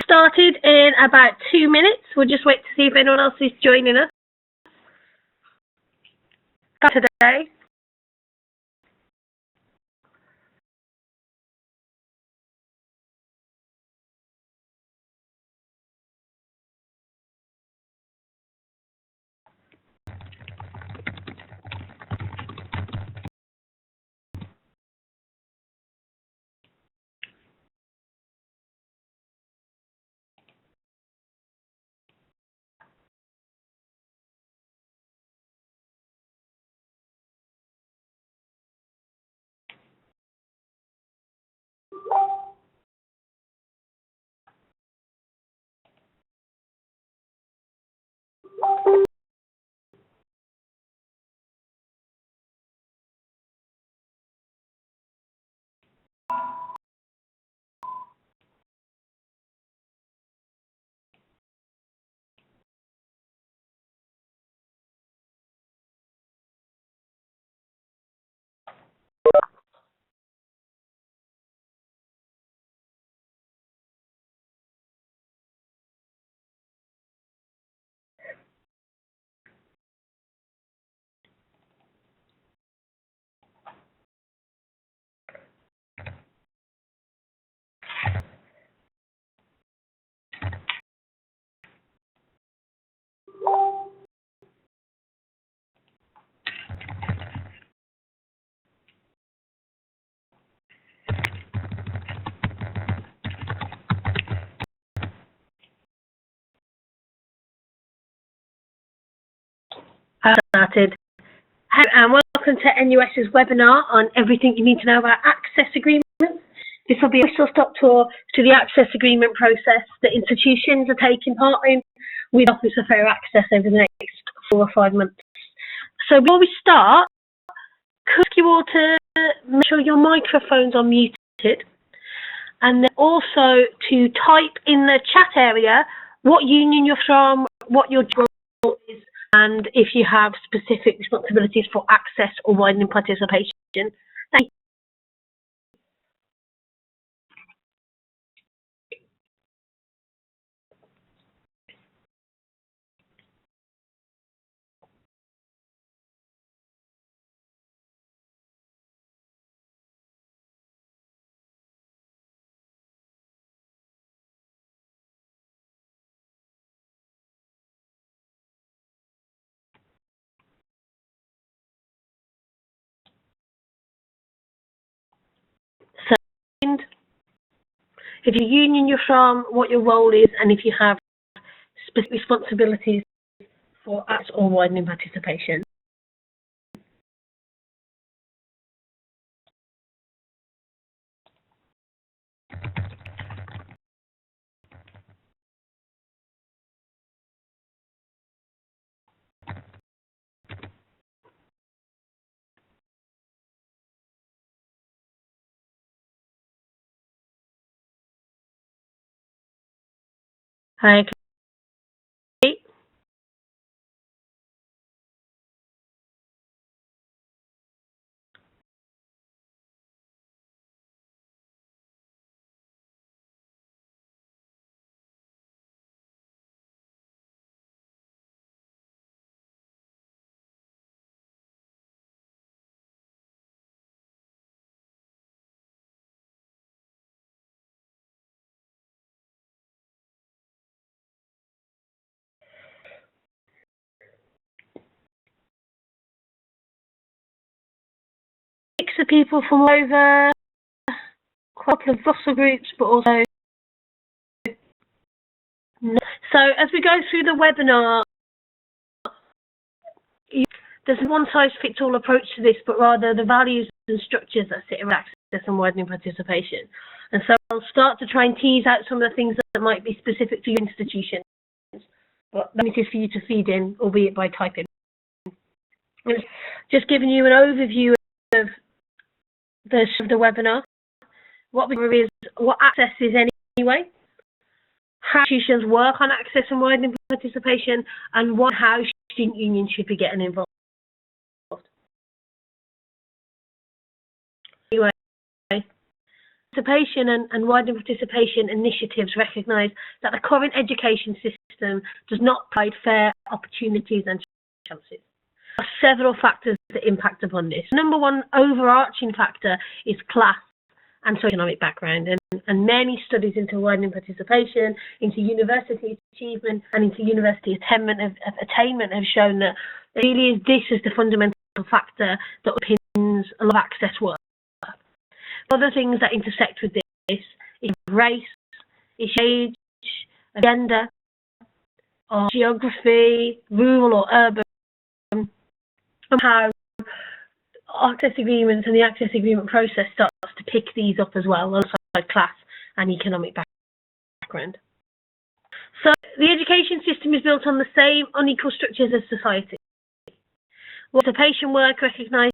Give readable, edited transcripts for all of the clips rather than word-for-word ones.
Started in about 2 minutes. We'll just wait to see if anyone else is joining us today. Started. Hello and welcome to NUS's webinar on everything you need to know about access agreements. This will be a whistle-stop tour to the access agreement process that institutions are taking part in with Office of Fair Access over the next 4 or 5 months. So before we start, could you all to make sure your microphones are muted, and then also to type in the chat area what union you're from, what your job is, and if you have specific responsibilities for access or widening participation. Thank you. So, if you're union you're from, what your role is, and if you have specific responsibilities for access or widening participation. Hi, Kate. Mix of people from over, quite a couple of Russell groups, but also. So as we go through the webinar, there's a one-size-fits-all approach to this, but rather the values and structures that sit around access and widening participation. And so I'll start to try and tease out some of the things that might be specific to your institution, but then it is for you to feed in, albeit by typing. Just giving you an overview of the webinar. What we cover is what access is anyway, how institutions work on access and widening participation, and how student unions should be getting involved. Anyway, participation and widening participation initiatives recognise that the current education system does not provide fair opportunities and chances. There are several factors that impact upon this. Number one overarching factor is class and socioeconomic background, and many studies into widening participation, into university achievement and into university attainment have shown that it really is this is the fundamental factor that underpins a lot of access work. Other things that intersect with this is race, is age, gender, or geography, rural or urban, and how access agreements and the access agreement process starts to pick these up as well, alongside class and economic background. So the education system is built on the same unequal structures as society. Participation work recognises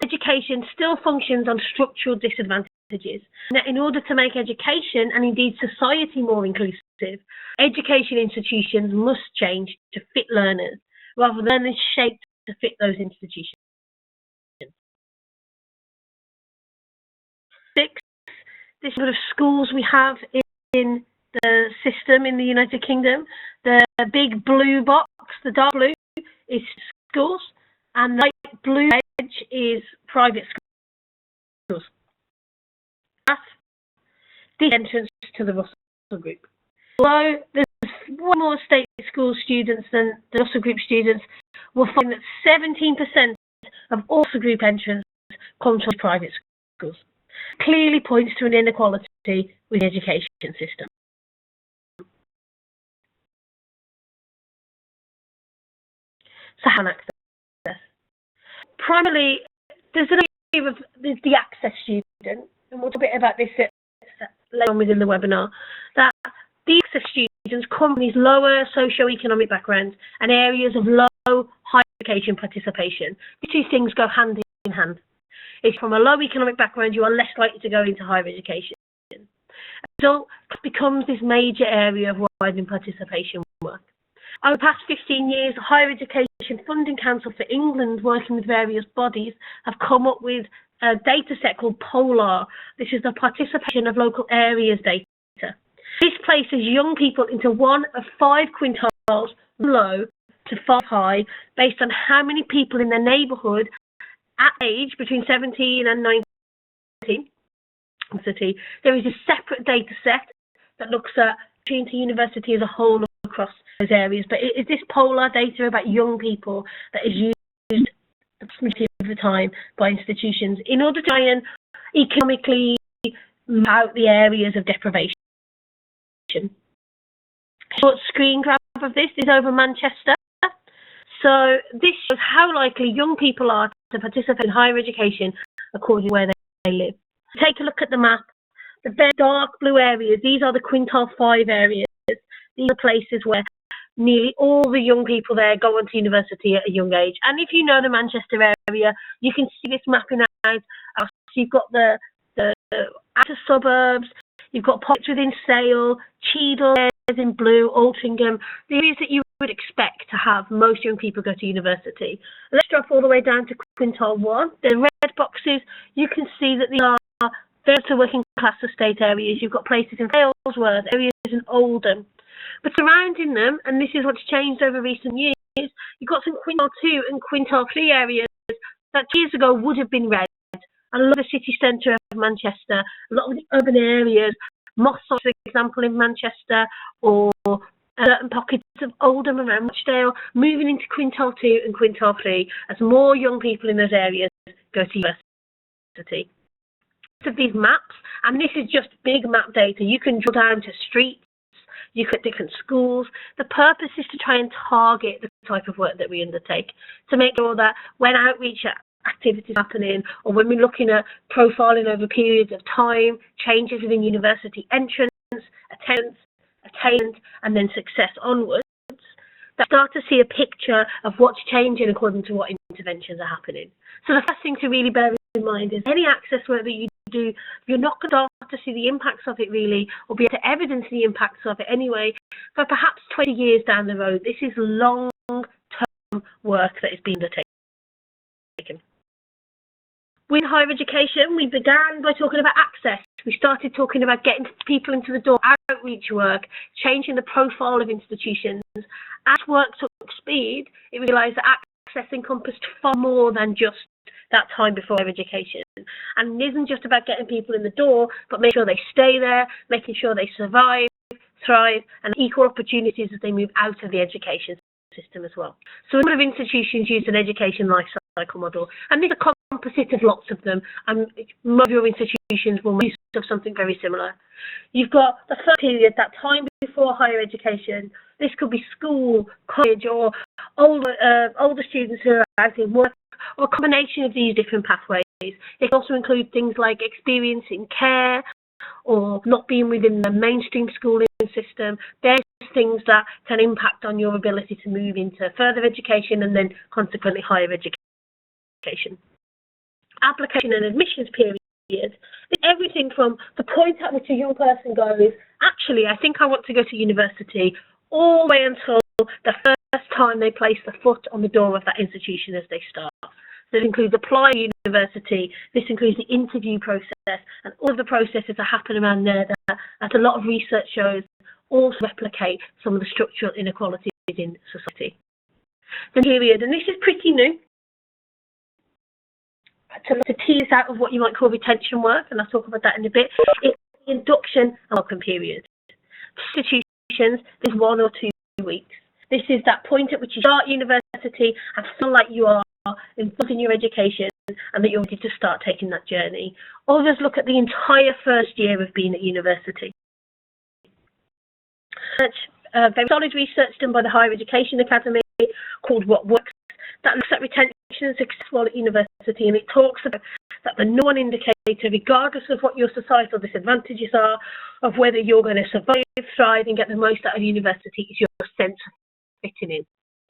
education still functions on structural disadvantages. Now, in order to make education and indeed society more inclusive, education institutions must change to fit learners rather than learners shaped to fit those institutions. 6, this sort of schools we have in the system in the United Kingdom. The big blue box, the dark blue, is schools, and the light blue edge is private schools. That's the entrance to the Russell Group. Although there's one more state school students than the Russell Group students, we'll find that 17% of all Russell Group entrants come from private schools. Clearly points to an inequality with the education system. So how access? Primarily, there's an idea of the access student, and we'll talk a bit about this later on within the webinar, that the access students come from these lower socio-economic backgrounds and areas of low higher education participation. The two things go hand in hand. If from a low economic background, you are less likely to go into higher education. So it becomes this major area of widening participation work. Over the past 15 years, higher education Education Funding Council for England, working with various bodies, have come up with a data set called POLAR. This is the participation of local areas data. This places young people into one of 5 quintiles, low to 5 high, based on how many people in their neighbourhood at age between 17 and 19. There is a separate data set that looks at into university as a whole across those areas, but is this POLAR data about young people that is used the majority of the time by institutions in order to try and economically map out the areas of deprivation. Short screen grab of this is over Manchester. So this shows how likely young people are to participate in higher education according to where they live. Take a look at the map. The very dark blue areas, these are the quintile 5 areas. These are places where nearly all the young people there go on to university at a young age. And if you know the Manchester area, you can see this mapping out. So you've got the outer suburbs, you've got pockets within Sale, Cheadle in blue, Altrincham, the areas that you would expect to have most young people go to university. Let's drop all the way down to quintile 1. The red boxes, you can see that they are very to working class estate areas. You've got places in Failsworth, areas in Oldham. But surrounding them, and this is what's changed over recent years, you've got some quintile 2 and quintile 3 areas that years ago would have been red. And a lot of the city centre of Manchester, a lot of the urban areas, Moss, for example, in Manchester, or certain pockets of Oldham around Rochdale, moving into quintile 2 and quintile 3 as more young people in those areas go to university. Of these maps, and this is just big map data, you can drill down to streets, you look at different schools. The purpose is to try and target the type of work that we undertake, to make sure that when outreach activities are happening, or when we're looking at profiling over periods of time, changes within university entrance, attendance, attainment, and then success onwards, that start to see a picture of what's changing according to what interventions are happening. So the first thing to really bear in mind is any access work that you do, you're not going to start to see the impacts of it really, or be able to evidence the impacts of it anyway, for perhaps 20 years down the road. This is long-term work that is being undertaken. With higher education, we began by talking about access. We started talking about getting people into the door, outreach work, changing the profile of institutions. As work took speed, it realised that access encompassed far more than just that time before higher education. And it isn't just about getting people in the door, but making sure they stay there, making sure they survive, thrive, and equal opportunities as they move out of the education system as well. So a number of institutions use an education life cycle model, and there's a composite of lots of them, and most of your institutions will make use of something very similar. You've got the first period, that time before higher education. This could be school, college, or older students who are out in work, or a combination of these different pathways. It also include things like experiencing care, or not being within the mainstream schooling system. There's things that can impact on your ability to move into further education and then consequently higher education. Application and admissions period is everything from the point at which a young person goes, actually, I think I want to go to university, all the way until the first time they place the foot on the door of that institution as they start. This includes applying to university, this includes the interview process, and all of the processes that happen around there that, as a lot of research shows, also replicate some of the structural inequalities in society. The period, and this is pretty new, to tease out of what you might call retention work, and I'll talk about that in a bit, it's the induction and welcome period. Institutions, there's 1 or 2 weeks. This is that point at which you start university and feel like you are involved in your education and that you're ready to start taking that journey. Others look at the entire first year of being at university. Very solid research done by the Higher Education Academy called What Works, that looks at retention and success while at university, and it talks about that the number one indicator, regardless of what your societal disadvantages are, of whether you're going to survive, thrive and get the most out of university, is your sense of fitting in.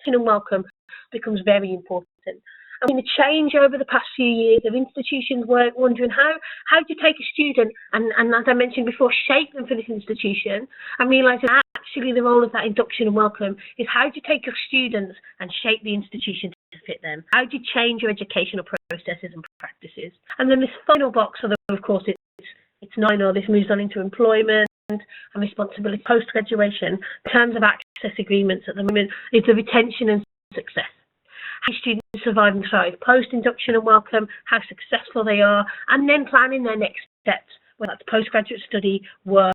And welcome becomes very important. I mean, the change over the past few years of institutions wondering how do you take a student and as I mentioned before, shape them for this institution, and realising actually the role of that induction and welcome is how do you take your students and shape the institution to fit them? How do you change your educational processes and practices? And then this final box, of course, it's 9, this moves on into employment and responsibility post-graduation. In terms of access agreements at the moment, is the retention and success. How students survive and thrive post-induction and welcome, how successful they are, and then planning their next steps, whether that's postgraduate study, work,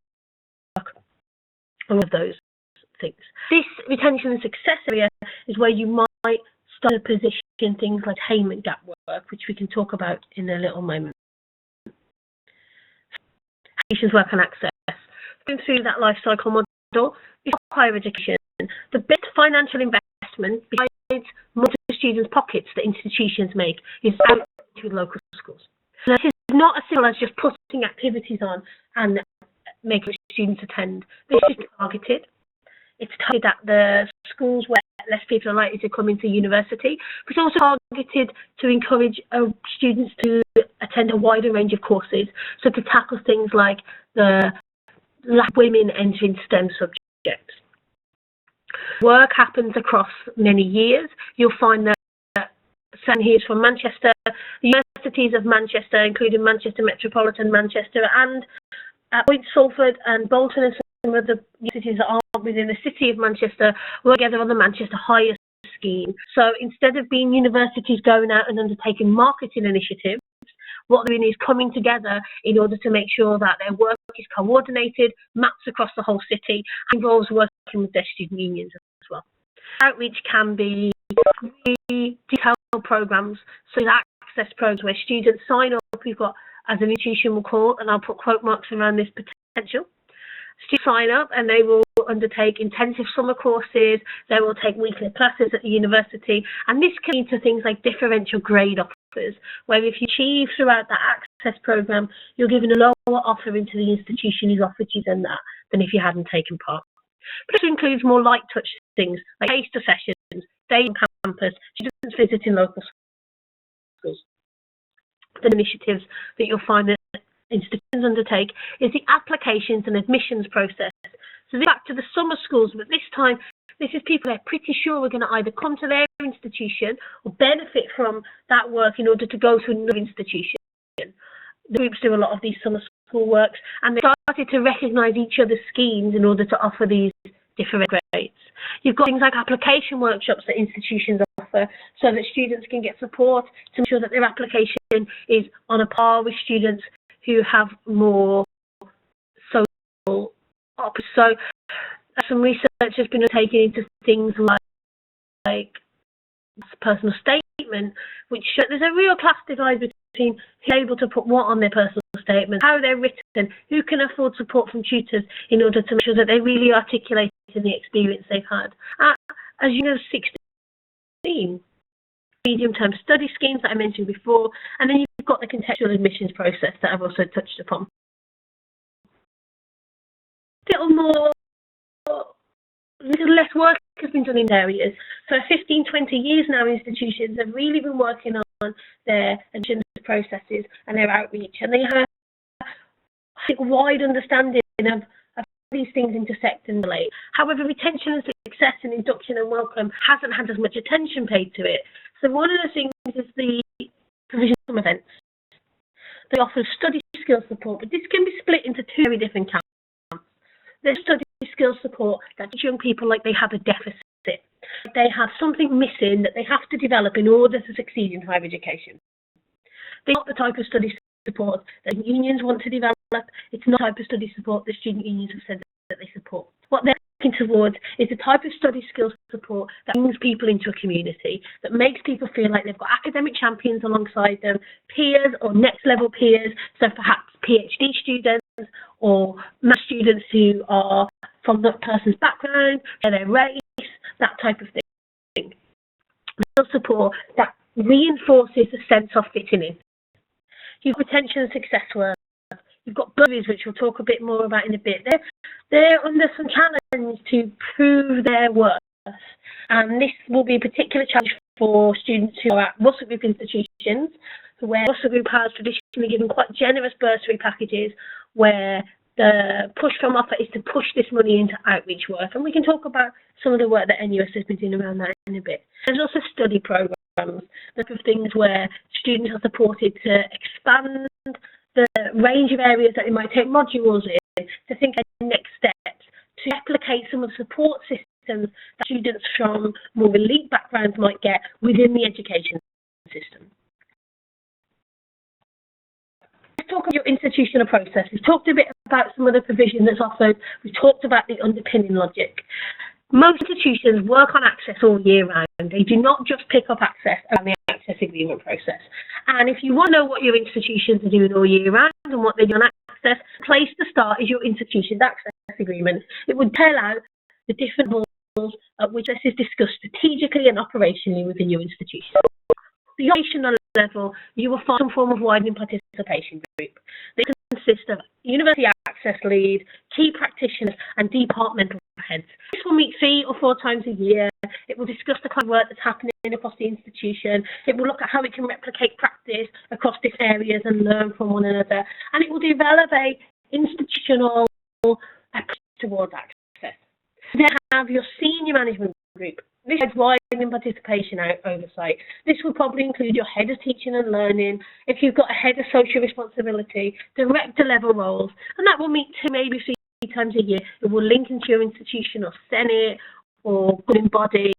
all of those things. This retention and success area is where you might start to position things like attainment gap work, which we can talk about in a little moment. Patients work and access. Going through that life cycle model is higher education. The best financial investment besides more to students' pockets that institutions make is out to local schools. So this is not as simple as just putting activities on and making students attend. This is targeted. It's targeted at the schools where less people are likely to come into university, but it's also targeted to encourage students to attend a wider range of courses, so to tackle things like the lack of women entering STEM subjects. Work happens across many years. You'll find that Sam here is from Manchester. The universities of Manchester, including Manchester Metropolitan, Manchester, and Point Salford and Bolton, and some of the universities that aren't within the city of Manchester, work together on the Manchester Higher scheme. So instead of being universities going out and undertaking marketing initiatives, what they're doing is coming together in order to make sure that their work is coordinated, maps across the whole city, and involves working with their student unions as well. Outreach can be really detailed programs, so access programs where students sign up. We've got, as an institution we'll call, and I'll put quote marks around this potential. Students sign up and they will undertake intensive summer courses, they will take weekly classes at the university, and this can lead to things like differential grade offers, where if you achieve throughout that access programme, you're given a lower offer into the institution who's offered you than if you hadn't taken part. But it also includes more light touch things like taster sessions, day on campus, students visiting local schools. The initiatives that you'll find that institutions undertake is the applications and admissions process. So this is back to the summer schools, but this time this is people they're pretty sure are going to either come to their institution or benefit from that work in order to go to another institution. The groups do a lot of these summer school works, and they started to recognise each other's schemes in order to offer these different grades. You've got things like application workshops that institutions offer so that students can get support to ensure that their application is on a par with students who have more social options. So some research has been taken into things like personal statement, which there's a real class divide between who's able to put what on their personal statement, how they're written, who can afford support from tutors in order to make sure that they really articulate the experience they've had. As you know, 16 medium-term study schemes that I mentioned before, and then you've got the contextual admissions process that I've also touched upon. Little less work has been done in areas. For 15, 20 years now, institutions have really been working on their admissions processes and their outreach, and they have, I think, a wide understanding of these things intersect and relate. However, retention and success and induction and welcome hasn't had as much attention paid to it. So one of the things is the provision of events. They offer study skills support, but this can be split into two very different camps. There's study skills support that teach young people like they have a deficit. They have something missing that they have to develop in order to succeed in higher education. They're not the type of study support that unions want to develop. It's not the type of study support that student unions have said that they support. What they're looking towards is the type of study skills support that brings people into a community, that makes people feel like they've got academic champions alongside them, peers or next level peers, so perhaps PhD students or math students who are from that person's background, their race, that type of thing. Real support that reinforces a sense of fitting in. You've got retention and success work. You've got bursaries, which we'll talk a bit more about in a bit. They're under some challenge to prove their worth. And this will be a particular challenge for students who are at Russell Group institutions, where Russell Group has traditionally given quite generous bursary packages where The push from offer is to push this money into outreach work, and we can talk about some of the work that NUS has been doing around that in a bit. There's also study programs, look of things where students are supported to expand the range of areas that they might take modules in, to think of next steps, to replicate some of the support systems that students from more elite backgrounds might get within the education system. Let's talk about your institutional process. We've talked a bit about some of the provision that's offered. We've talked about the underpinning logic. Most institutions work on access all year round. They do not just pick up access around the access agreement process. And if you want to know what your institutions are doing all year round and what they do on access, the place to start is your institution's access agreement. It would tell out the different levels at which this is discussed strategically and operationally within your institution. The operational level, you will find some form of widening participation group. They consist of university access lead, key practitioners, and departmental heads. This will meet 3 or 4 times a year. It will discuss the kind of work that's happening across the institution. It will look at how it can replicate practice across different areas and learn from one another. And it will develop a institutional approach towards access. Then have your senior management group. This is widening participation oversight. This will probably include your head of teaching and learning, if you've got a head of social responsibility, director level roles, and that will meet 2, maybe 3 times a year. It will link into your institution or senate or governing body,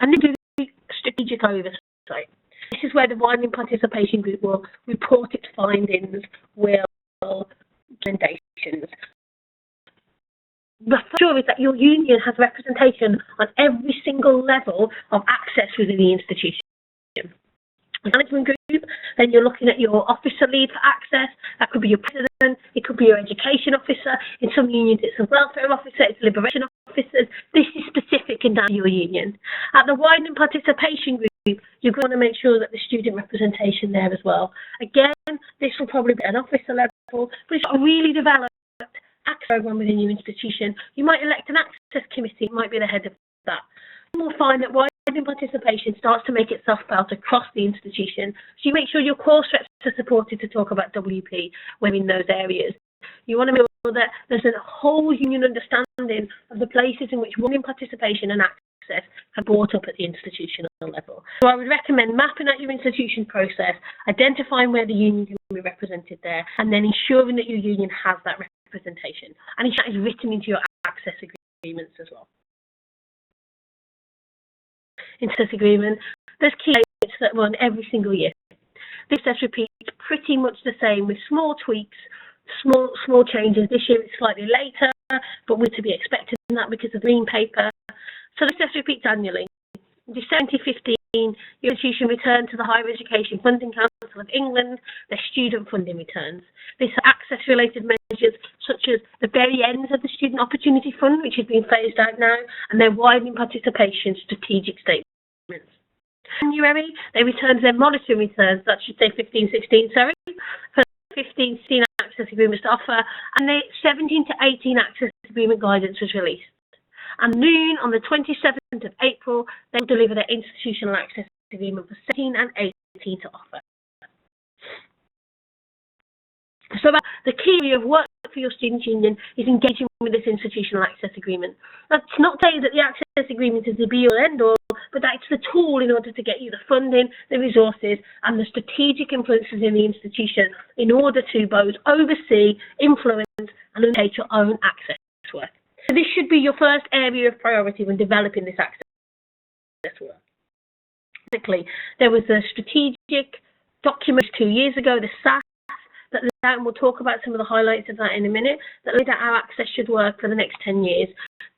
and then do strategic oversight. This is where the widening participation group will report its findings, recommendations. The sure is that your union has representation on every single level of access within the institution. Management group, then you're looking at your officer lead for access. That could be your president, it could be your education officer. In some unions it's a welfare officer, it's liberation officers. This is specific in that your union. At the widening participation group, you're going to make sure that the student representation there as well. Again, this will probably be an officer level, but it's got a really developed access program within your institution. You might elect an access committee, might be the head of that. You will find that widening participation starts to make itself felt across the institution. So you make sure your course reps are supported to talk about WP when in those areas. You want to make sure that there's a whole union understanding of the places in which widening participation and access are brought up at the institutional level. So I would recommend mapping out your institution process, identifying where the union can be represented there, and then ensuring that your union has that representation. And that is written into your access agreements as well. In access agreement, there's key dates that run every single year. This process repeats pretty much the same with small tweaks, small changes. This year it's slightly later, but we're to be expecting that because of the green paper. So the process repeats annually. In December 2015, your institution returned to the Higher Education Funding Council of England their student funding returns. These are access-related measures such as the very ends of the Student Opportunity Fund, which is being phased out now, and their widening participation strategic statements. In January, they returned their monitoring returns, that should say 15-16, sorry, for 15-16 access agreements to offer, and the 17 to 18 access agreement guidance was released. And noon on the 27th of April, they will deliver their institutional access agreement for 17 and 18 to offer. So the key area of work for your student union is engaging with this institutional access agreement. That's not saying that the access agreement is the be-all end-all, but that's the tool in order to get you the funding, the resources, and the strategic influences in the institution in order to both oversee, influence, and undertake your own access work. So this should be your first area of priority when developing this access work. Basically, there was a strategic document 2 years ago, the SAS, that laid out, and we'll talk about some of the highlights of that in a minute, that laid out how access should work for the next 10 years.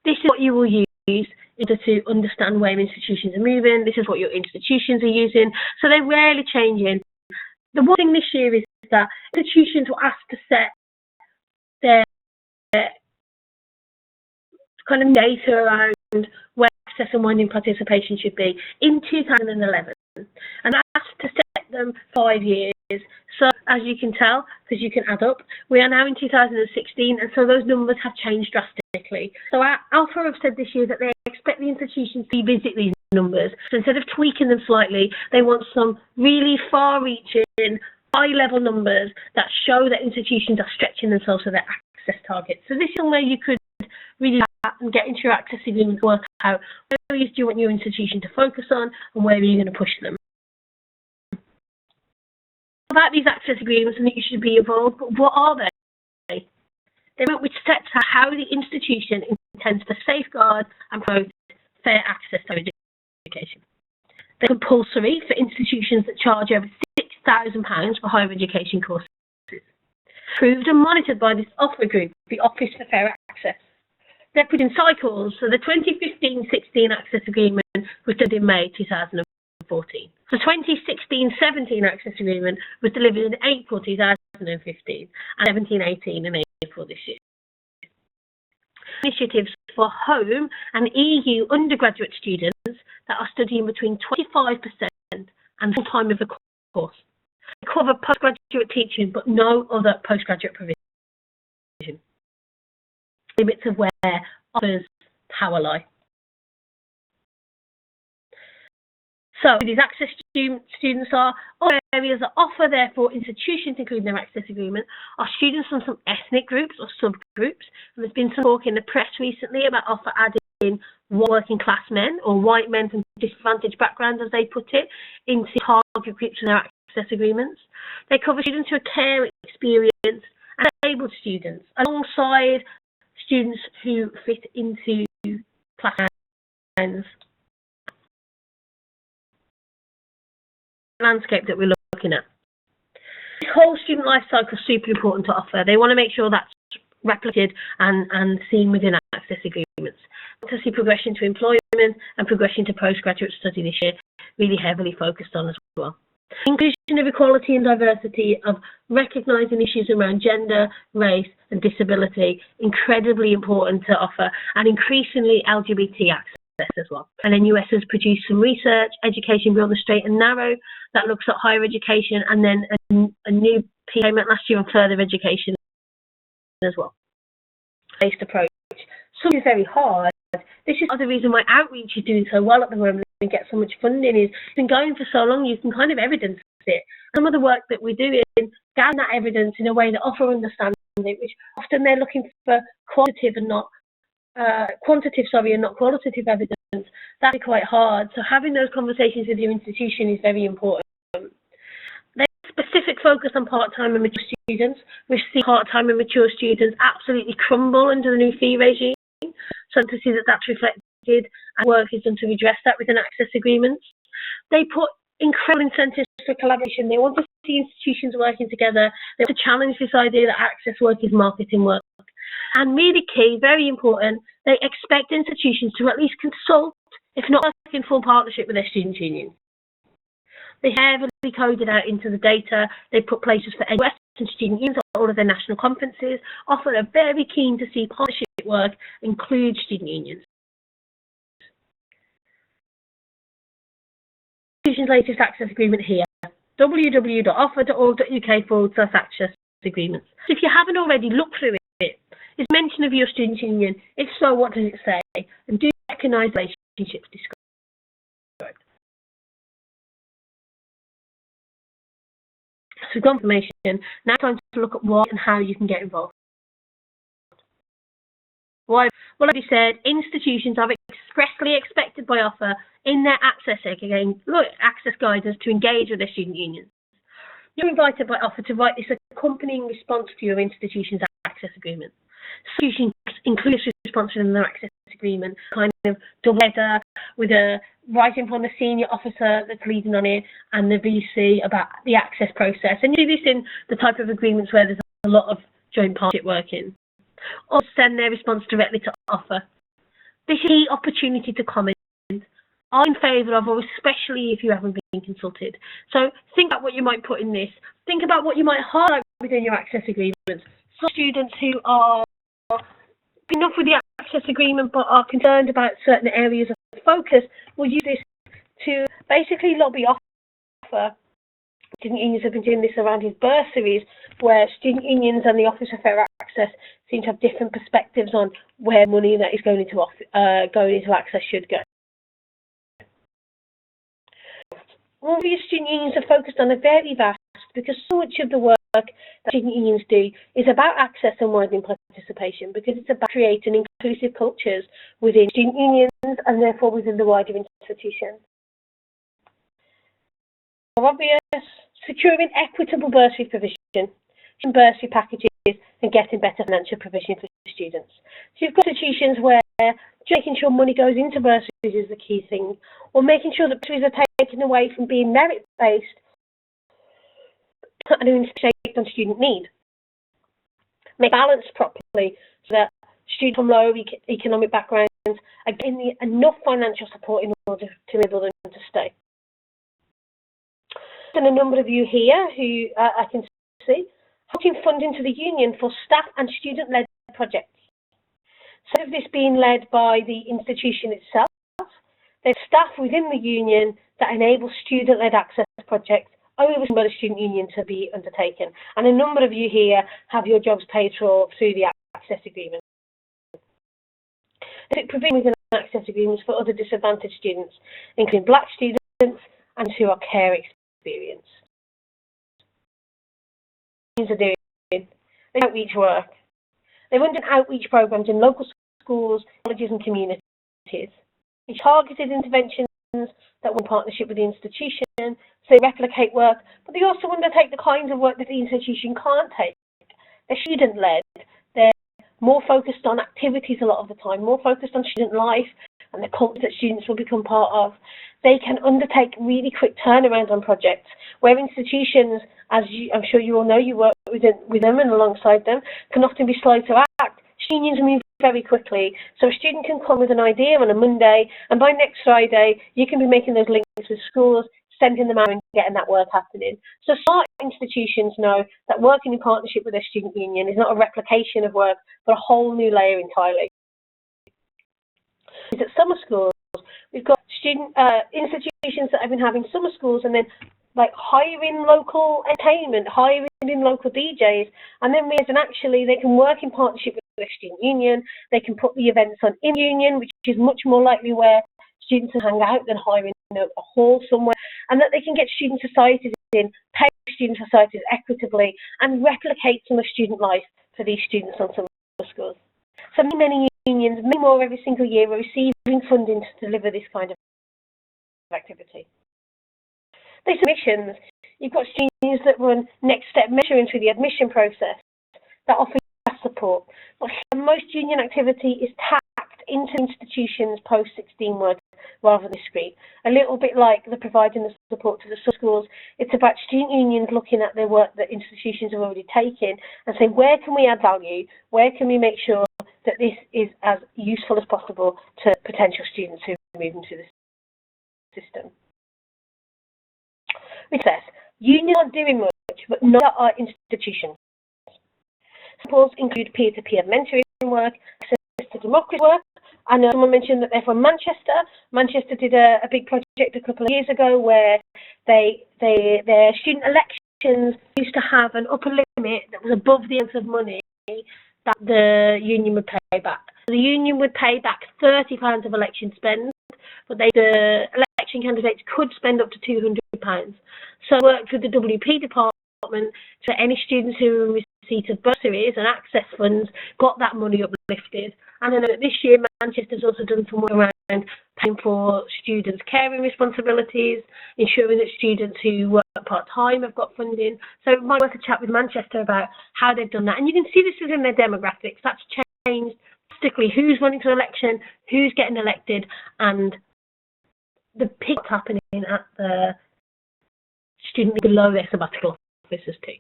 This is what you will use in order to understand where institutions are moving. This is what your institutions are using. So they're rarely changing. The one thing this year is that institutions were asked to set their kind of data around where access and widening participation should be in 2011, and asked to set them 5 years. So as you can tell, because you can add up, we are now in 2016, and so those numbers have changed drastically. So Alpha have said this year that they expect the institutions to revisit these numbers. So instead of tweaking them slightly, they want some really far-reaching, high-level numbers that show that institutions are stretching themselves for their access access targets. So this is where you could really and get into your access agreement to work out what areas do you want your institution to focus on and where are you going to push them. About these access agreements, and that you should be involved, but what are they? They're which sets out how the institution intends to safeguard and promote fair access to education. They're compulsory for institutions that charge over £6,000 for higher education courses. Approved and monitored by this offer group, the Office for Fair Access. They're put in cycles, so the 2015-16 Access Agreement was delivered in May 2014. The 2016-17 Access Agreement was delivered in April 2015 and 17-18 in April this year. Initiatives for home and EU undergraduate students that are studying between 25% and full time of the course. They cover postgraduate teaching but no other postgraduate provision. Limits of where offers power lie. So these access students are other areas that offer, therefore, institutions, including their access agreement, are students from some ethnic groups or subgroups. And there's been some talk in the press recently about offer adding working class men or white men from disadvantaged backgrounds, as they put it, into target groups in their access agreements. They cover students who are care experienced and disabled students, alongside students who fit into class lines. Landscape that we're looking at. The whole student life cycle is super important to offer. They want to make sure that's replicated and seen within access agreements. To see progression to employment and progression to postgraduate study this year, really heavily focused on as well. Inclusion of equality and diversity, of recognising issues around gender, race and disability, incredibly important to offer, and increasingly LGBT access as well. And then US has produced some research, Education Beyond the Straight and Narrow, that looks at higher education, and then a new payment last year on further education as well. Based approach. Something very hard. This is the reason why outreach is doing so well at the moment and get so much funding. Is it's been going for so long, you can kind of evidence it. Some of the work that we do is gather that evidence in a way that offer understanding it, which often they're looking for quantitative and not qualitative evidence. That'd be quite hard. So having those conversations with your institution is very important. There's a specific focus on part-time and mature students. We've seen part-time and mature students absolutely crumble under the new fee regime. So to see that that's reflected and work is done to redress that within access agreements. They put incredible incentives for collaboration. They want to see institutions working together. They want to challenge this idea that access work is marketing work. And really key, very important, they expect institutions to at least consult, if not work in full partnership with their student union. They heavily coded out into the data. They put places for EdWest and student unions at all of their national conferences. Often are very keen to see partnership work include student unions. Institutions' latest access agreement here, www.offer.org.uk/access agreements. So if you haven't already, look through it. Is mention of your student union? If so, what does it say? And do you recognise relationships described? So we've got information. Now it's time to look at why and how you can get involved. Why? Well, like you said, institutions are expressly expected by offer in their access guidance to engage with their student unions. You're invited by offer to write this accompanying response to your institution's access agreement. Institutions include this response in their access agreement, kind of double header with a writing from the senior officer that's leading on it and the VC about the access process. And you do this in the type of agreements where there's a lot of joint partnership working. Or send their response directly to offer. This is the opportunity to comment. I'm in favour of, or especially if you haven't been consulted. So think about what you might put in this. Think about what you might highlight within your access agreements. Some students who are enough with the access agreement but are concerned about certain areas of focus will use this to basically lobby offer. Student unions have been doing this around his bursaries, where student unions and the Office of Fair Access seem to have different perspectives on where money that is going into access should go. All these student unions are focused on are very vast because so much of the work that student unions do is about access and widening participation, because it's about creating inclusive cultures within student unions and therefore within the wider institution. Obvious, securing equitable bursary provision, bursary packages, and getting better financial provision for students. So you've got institutions where making sure money goes into bursaries is the key thing, or making sure that bursaries are taken away from being merit-based and shaped on student need. Make balance properly so that students from low economic backgrounds are getting enough financial support in order to enable them to stay. And a number of you here who I can see putting funding to the union for staff and student-led projects. So of this being led by the institution itself, there's staff within the union that enable student-led access projects overseen by the student union to be undertaken. And a number of you here have your jobs paid for through the access agreement. There's provision access agreements for other disadvantaged students, including Black students and who are care experienced. Are doing outreach work. They run outreach programs in local schools, colleges and communities. Targeted interventions that were in partnership with the institution, so they replicate work, but they also undertake the kinds of work that the institution can't take. They're student-led. They're more focused on activities a lot of the time, more focused on student life and the culture that students will become part of. They can undertake really quick turnarounds on projects, where institutions, as I'm sure you all know, you work with them and alongside them, can often be slow to act. Unions move very quickly, so a student can come with an idea on a Monday, and by next Friday, you can be making those links with schools, sending them out and getting that work happening. So smart institutions know that working in partnership with their student union is not a replication of work, but a whole new layer entirely. At summer schools, we've got student institutions that have been having summer schools and then like hiring local entertainment, hiring in local DJs, and then realizing actually they can work in partnership with their student union, they can put the events on in union, which is much more likely where students can hang out than hiring a hall somewhere, and that they can get student societies in, pay student societies equitably, and replicate some of student life for these students on summer schools. So many unions, many more every single year, are receiving funding to deliver this kind of activity. These admissions, you've got students that run next step measuring through the admission process that offer support. But most union activity is tacked into institutions post-16 work rather than discrete. A little bit like the providing the support to the schools, it's about student unions looking at their work that institutions have already taken and saying, where can we add value? Where can we make sure that this is as useful as possible to potential students who are moving through the system? Which says, unions aren't doing much, but not our institutions. Examples include peer-to-peer mentoring work, access to democracy work. I know someone mentioned that they're from Manchester. Manchester did a big project a couple of years ago where their student elections used to have an upper limit that was above the amount of money that the union would pay back. The union would pay back £30 of election spend, but the election candidates could spend up to £200. So I worked with the WP department so any students who were in receipt of bursaries and access funds got that money uplifted. And I know that this year Manchester's also done some work around paying for students' caring responsibilities, ensuring that students who work part-time have got funding. So it might worth a chat with Manchester about how they've done that. And you can see this within their demographics. That's changed drastically who's running for election, who's getting elected, and the peak happening at the student below their sabbatical officers too.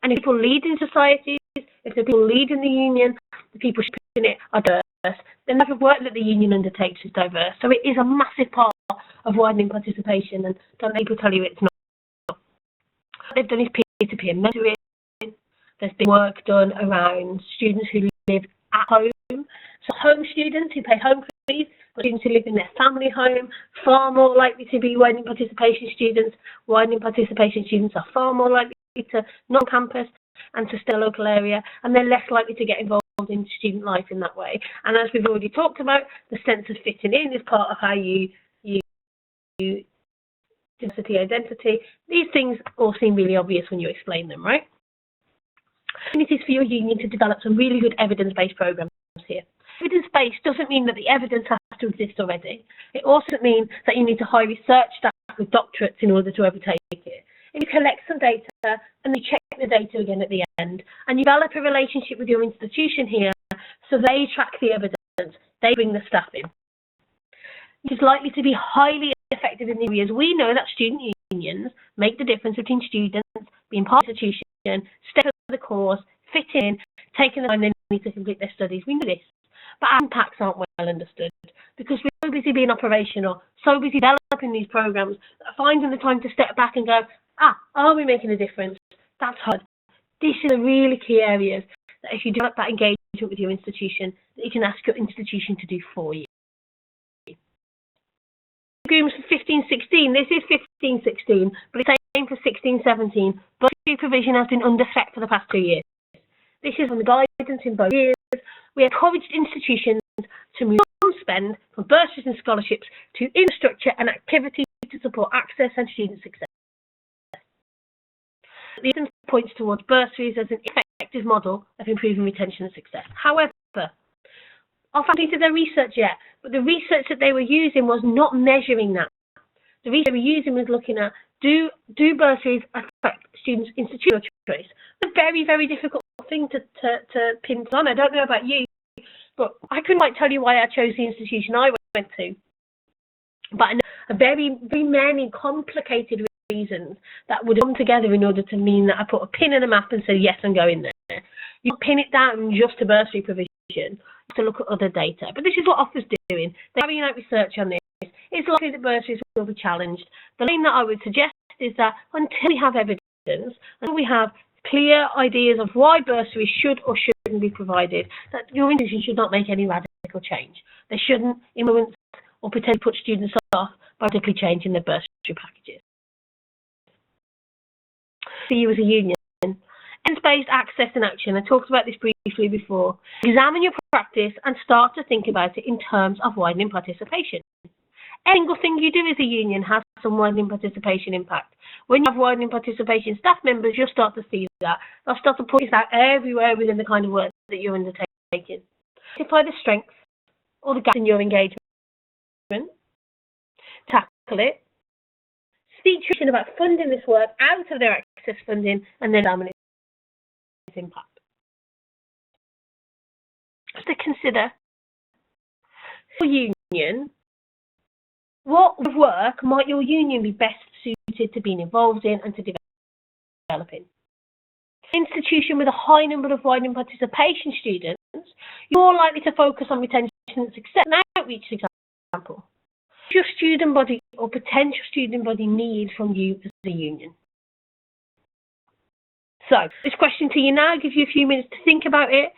And if people lead in societies, if the people leading the union, the people shaping it are diverse, then the work that the union undertakes is diverse. So it is a massive part of widening participation, and don't people tell you it's not. What they've done is peer-to-peer mentoring. There's been work done around students who live at home. So home students who pay home fees, but students who live in their family home, far more likely to be widening participation students. Widening participation students are far more likely to not campus and to stay in a local area, and they're less likely to get involved in student life in that way. And as we've already talked about, the sense of fitting in is part of how you diversity, identity. These things all seem really obvious when you explain them, right? Opportunities for your union to develop some really good evidence-based programs here. Evidence-based doesn't mean that the evidence has to exist already. It also means that you need to hire research staff with doctorates in order to overtake it. And you collect some data and you check the data again at the end, and you develop a relationship with your institution here, so they track the evidence, they bring the staff in. It is likely to be highly effective in the areas we know that student unions make the difference between students being part of the institution, stay for the course, fit in, taking the time they need to complete their studies. We know this, but our impacts aren't well understood because we're so busy being operational, so busy developing these programs, finding the time to step back and go, are we making a difference? That's hard. These are the really key areas that if you develop that engagement with your institution, that you can ask your institution to do for you. Agreements for 15-16, this is 15-16, but it's same for 16-17. Budgetary provision has been under threat for the past 2 years. This is on the guidance in both years. We encouraged institutions to move on spend from bursaries and scholarships to infrastructure and activities to support access and student success. The evidence points towards bursaries as an effective model of improving retention and success. However, I haven't completed their research yet, but the research that they were using was not measuring that. The research they were using was looking at, do bursaries affect students' institutional choice? It's a very, very difficult thing to pin on. I don't know about you, but I couldn't quite tell you why I chose the institution I went to. But I know a very, very many complicated reasons that would come together in order to mean that I put a pin in a map and say, yes, I'm going there. You can't pin it down just to bursary provision, to look at other data. But this is what Offer's doing. They're carrying out research on this. It's likely that bursaries will be challenged. The thing that I would suggest is that until we have evidence, until we have clear ideas of why bursaries should or shouldn't be provided, that your institution should not make any radical change. They shouldn't influence or potentially put students off by radically changing their bursary packages. See you as a union. Evidence-based access and action. I talked about this briefly before. Examine your practice and start to think about it in terms of widening participation. Every single thing you do as a union has some widening participation impact. When you have widening participation staff members, you'll start to see that. They'll start to put this out everywhere within the kind of work that you're undertaking. Identify the strengths or the gaps in your engagement. Tackle it. Speak to about funding this work out of their access funding and then examine its impact. To consider for union, what work might your union be best suited to being involved in and to developing? Institution with a high number of widening participation students, you're more likely to focus on retention and success and outreach, for example. Your student body or potential student body need from you as a union? So, this question to you now gives you a few minutes to think about it.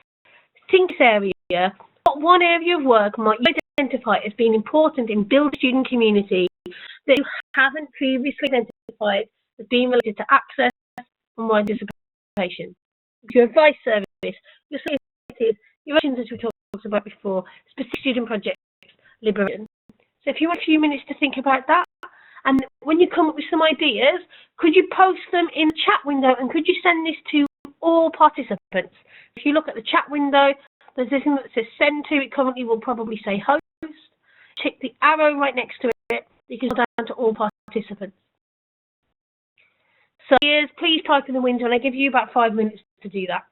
Think this area. What one area of work might you identify as being important in building student community that you haven't previously identified as being related to access and wide participation? Your advice service, your facilities, your actions as we talked about before, specific student projects, liberation. So if you want a few minutes to think about that, and when you come up with some ideas, could you post them in the chat window and could you send this to all participants? If you look at the chat window, there's this thing that says send to. It currently will probably say host. Tick the arrow right next to it. You can go down to all participants. So please type in the window and I give you about 5 minutes to do that.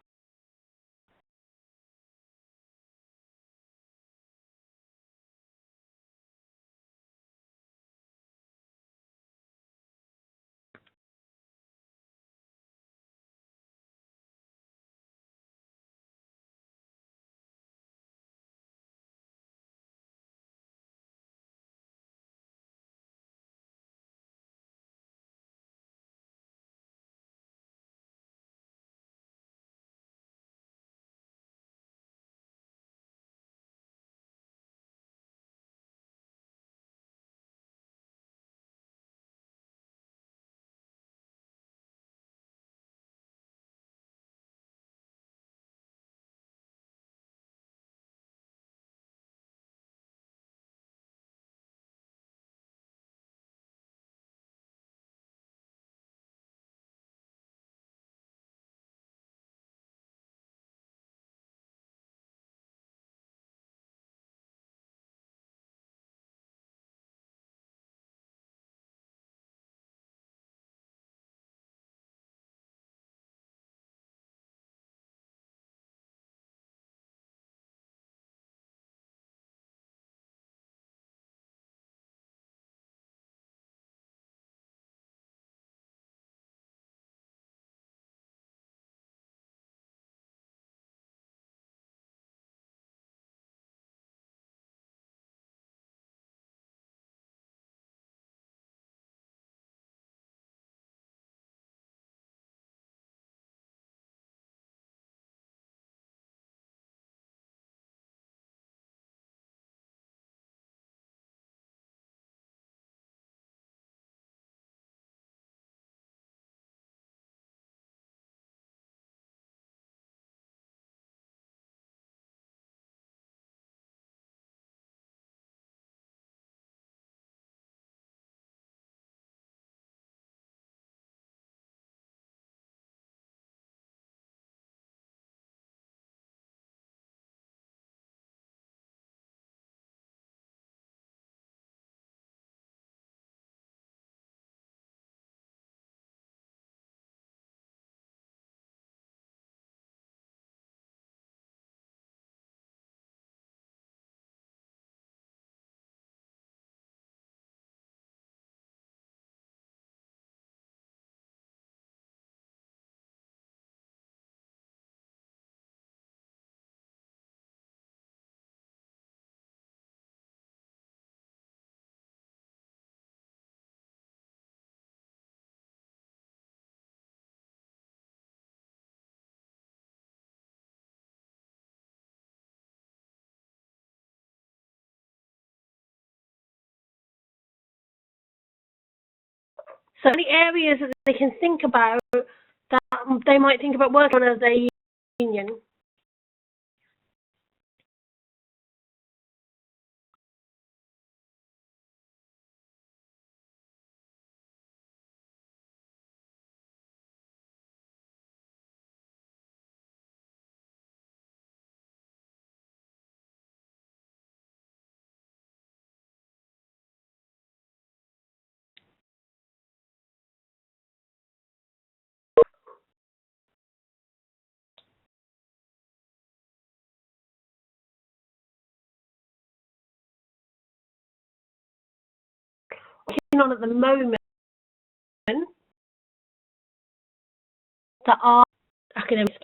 So the areas that they can think about that they might think about working on as a union. Working on at the moment that are academics.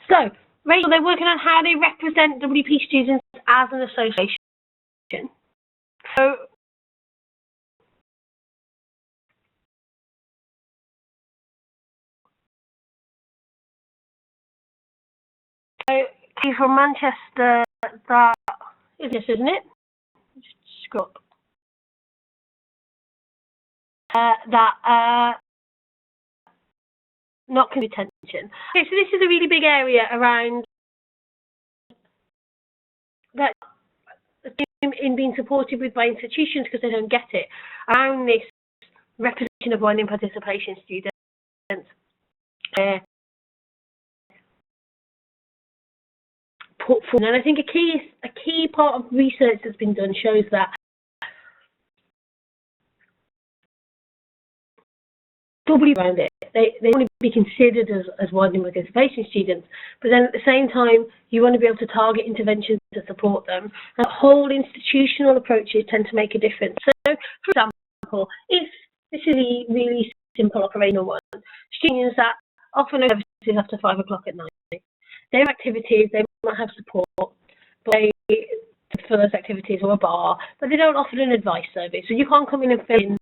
So Rachel, they're working on how they represent WP students as an association. So he's from Manchester, that is this, isn't it? Just scroll up. Not retention. Okay, so this is a really big area around that in being supported with by institutions because they don't get it, around this representation of wine in participation students. And I think a key part of research that's been done shows that around it. They want to be considered as widening participation students, but then at the same time, you want to be able to target interventions to support them. And whole institutional approaches tend to make a difference. So, for example, if this is a really simple operational one, students that often have services after 5 o'clock at night, their activities, they might have support, but they for those activities or a bar, but they don't offer an advice service. So you can't come in and fill in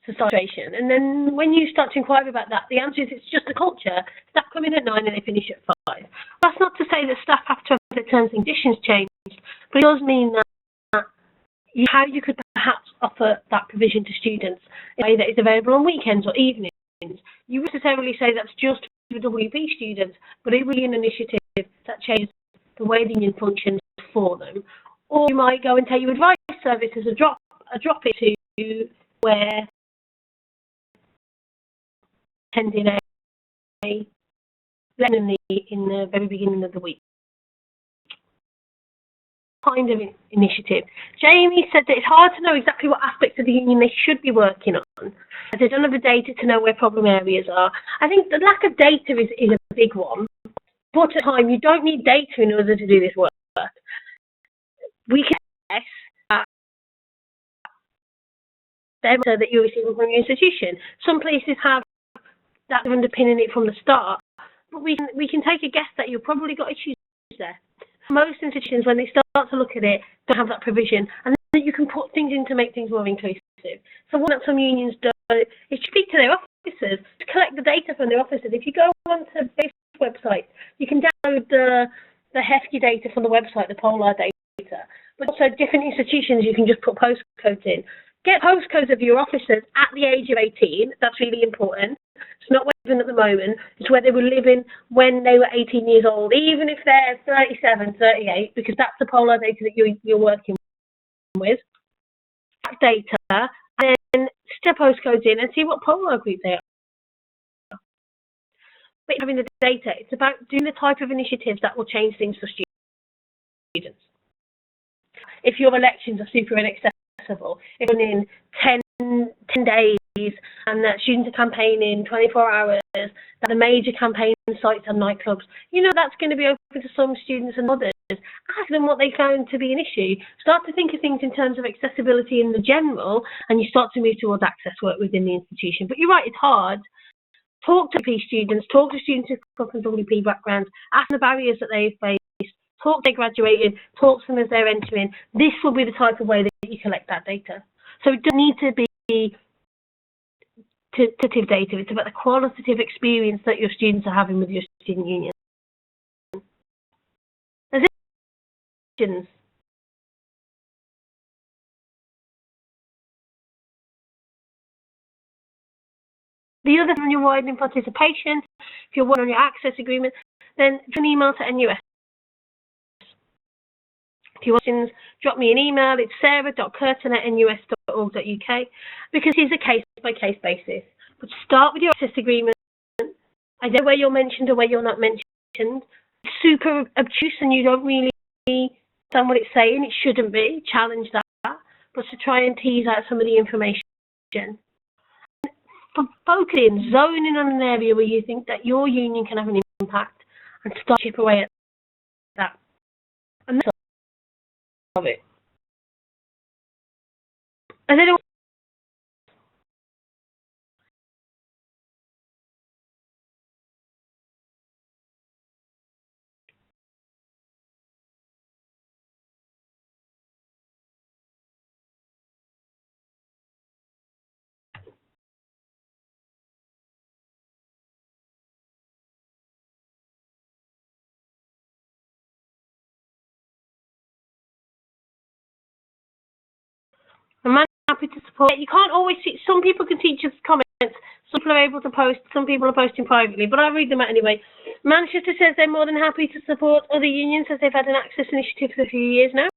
situation. And then when you start to inquire about that, the answer is it's just a culture. Staff come in at 9 and they finish at 5. That's not to say that staff have to have their terms and conditions changed, but it does mean that how you could perhaps offer that provision to students in a way that is available on weekends or evenings. You wouldn't necessarily say that's just for WP students, but it would be an initiative that changes the way the union functions for them. Or you might go and take your advice service as a drop it to where attending a lesson in the very beginning of the week. Kind of initiative. Jamie said that it's hard to know exactly what aspects of the union they should be working on, as they don't have the data to know where problem areas are. I think the lack of data is a big one. But at the time, you don't need data in order to do this work. We can guess that you're receiving from your institution. Some places have that underpinning it from the start, but we can take a guess that you've probably got issues there. Most institutions, when they start to look at it, don't have that provision, and then you can put things in to make things more inclusive. So what some unions do is speak to their officers, to collect the data from their officers. If you go onto their website, you can download the hefty data from the website, the Polar data, but also different institutions you can just put postcodes in. Get postcodes of your officers at the age of 18. That's really important. It's not where they're living at the moment. It's where they were living when they were 18 years old, even if they're 37, 38, because that's the Polar data that you're working with. That data, and then stick postcodes in and see what Polar group they are. But having the data, it's about doing the type of initiatives that will change things for students. If your elections are super inaccessible, if you're in 10 days and that students are campaigning 24 hours, that the major campaign sites are nightclubs, you know that's going to be open to some students and others. Ask them what they found to be an issue. Start to think of things in terms of accessibility in the general, and you start to move towards access work within the institution. But you're right, it's hard. Talk to P students, talk to students who come from WP backgrounds, ask them the barriers that they've faced, talk they graduated, talk to them as they're entering. This will be the type of way that you collect that data. So it doesn't need to be quantitative data, it's about the qualitative experience that your students are having with your student union. There's questions. The other thing, when you're widening participation, if you're working on your access agreement, then an email to NUS. If you have questions, drop me an email. It's sarah.kerton@nus.org.uk, because it's a case-by-case basis. But start with your access agreement. I know where you're mentioned or where you're not mentioned. It's super obtuse and you don't really understand what it's saying. It shouldn't be. Challenge that. But to try and tease out some of the information. Focusing, zoning on an area where you think that your union can have an impact and start to chip away at that. And that's all of it. And then I'm happy to support. You can't always see, some people can teach us comments, some people are able to post, some people are posting privately, but I read them out anyway. Manchester says they're more than happy to support other unions as they've had an access initiative for a few years now.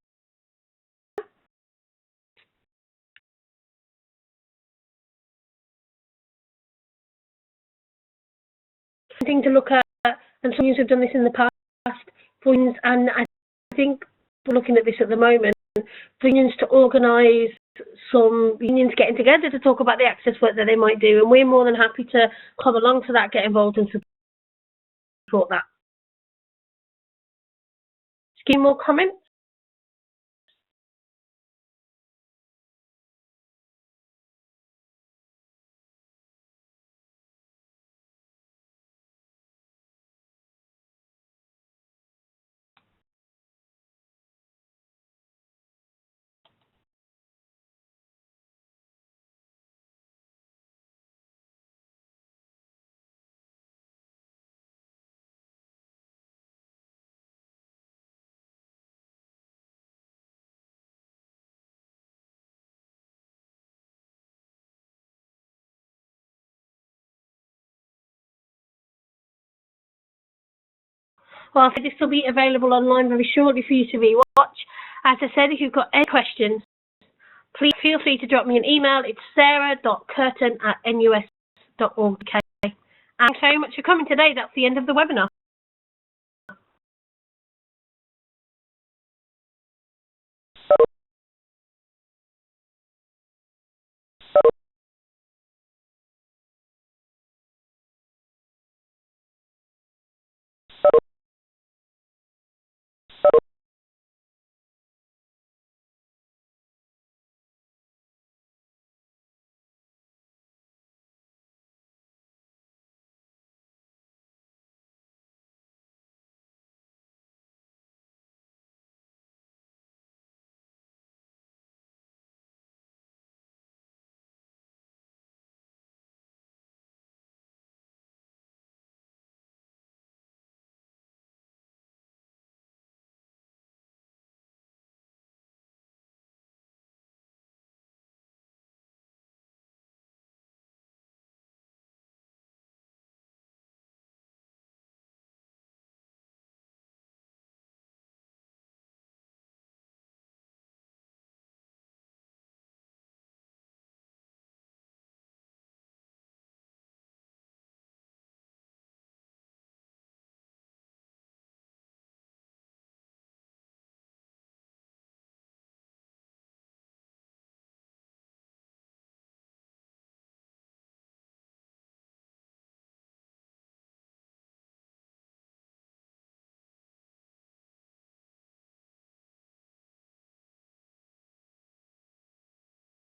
Thing to look at, and some unions have done this in the past, and I think we're looking at this at the moment, for unions to organise some unions getting together to talk about the access work that they might do, and we're more than happy to come along to that, get involved and support that. Just give me more comments. Well, this will be available online very shortly for you to rewatch. As I said, if you've got any questions, please feel free to drop me an email. It's sarah.kerton@nus.org.uk. And thanks very much for coming today. That's the end of the webinar.